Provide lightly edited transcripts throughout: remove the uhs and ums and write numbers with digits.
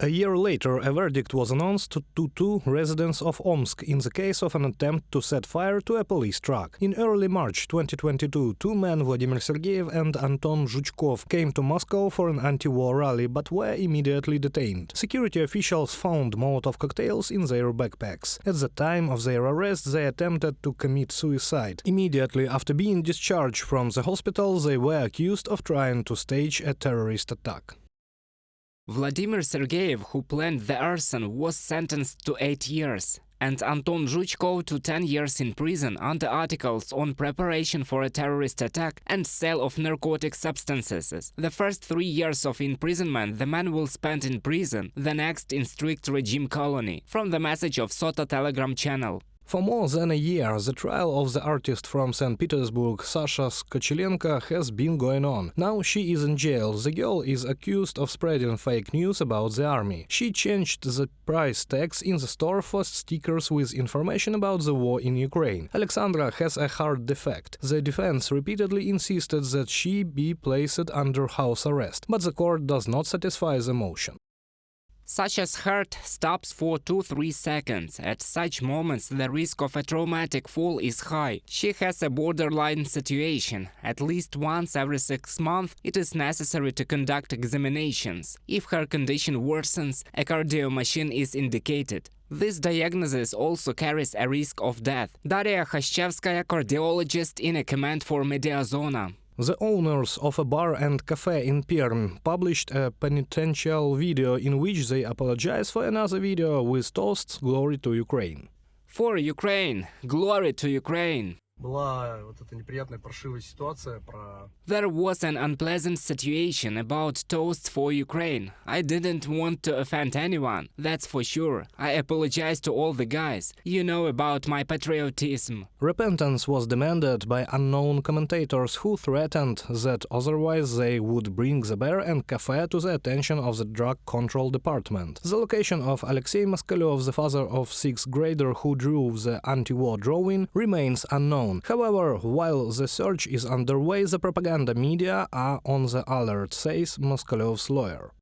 A year later, a verdict was announced to two residents of Omsk in the case of an attempt to set fire to a police truck. In early March 2022, two men, Vladimir Sergeyev and Anton Zhuchkov, came to Moscow for an anti-war rally but were immediately detained. Security officials found Molotov cocktails in their backpacks. At the time of their arrest, they attempted to commit suicide. Immediately after being discharged from the hospital, they were accused of trying to stage a terrorist attack. Vladimir Sergeyev, who planned the arson, was sentenced to 8 years, and Anton Zhuchkov to 10 years in prison under articles on preparation for a terrorist attack and sale of narcotic substances. The first 3 years of imprisonment the man will spend in prison, the next in strict regime colony. From the message of Sota Telegram channel. For more than a year, the trial of the artist from St. Petersburg, Sasha Skochelenko, has been going on. Now she is in jail. The girl is accused of spreading fake news about the army. She changed the price tags in the store for stickers with information about the war in Ukraine. Alexandra has a heart defect. The defense repeatedly insisted that she be placed under house arrest, but the court does not satisfy the motion. Sasha's heart stops for 2-3 seconds. At such moments, the risk of a traumatic fall is high. She has a borderline situation. At least once every 6 months, it is necessary to conduct examinations. If her condition worsens, a cardio machine is indicated. This diagnosis also carries a risk of death. Daria Khashchevskaya, cardiologist, in a comment for Mediazona. The owners of a bar and cafe in Perm published a penitential video in which they apologize for another video with toasts "Glory to Ukraine." For Ukraine! Glory to Ukraine! There was an unpleasant situation about toasts for Ukraine. I didn't want to offend anyone, that's for sure. I apologize to all the guys. You know about my patriotism. Repentance was demanded by unknown commentators who threatened that otherwise they would bring the bar and cafe to the attention of the Drug Control Department. The location of Alexei Moskalyov, the father of 6th grader who drew the anti-war drawing, remains unknown. However, while the search is underway, the propaganda media are on the alert, says Moskalyov's lawyer.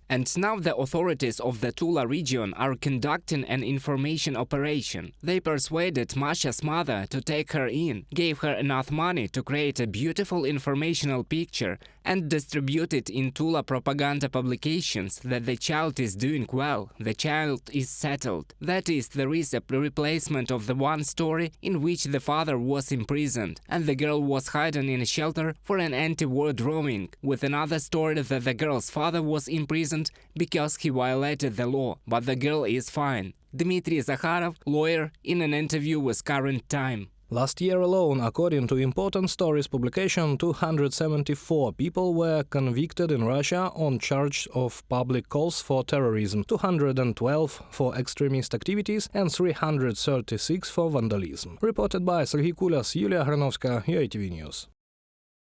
And now the authorities of the Tula region are conducting an information operation. They persuaded Masha's mother to take her in, gave her enough money to create a beautiful informational picture and distribute it in Tula propaganda publications that the child is doing well, the child is settled. That is, there is a replacement of the one story in which the father was imprisoned and the girl was hidden in a shelter for an anti-war drawing, with another story that the girl's father was imprisoned because he violated the law, but the girl is fine. Dmitry Zakharov, lawyer, in an interview with Current Time. Last year alone, according to Important Stories publication, 274 people were convicted in Russia on charge of public calls for terrorism, 212 for extremist activities and 336 for vandalism. Reported by Sergey Kulas, Yulia Hranovska, UATV News.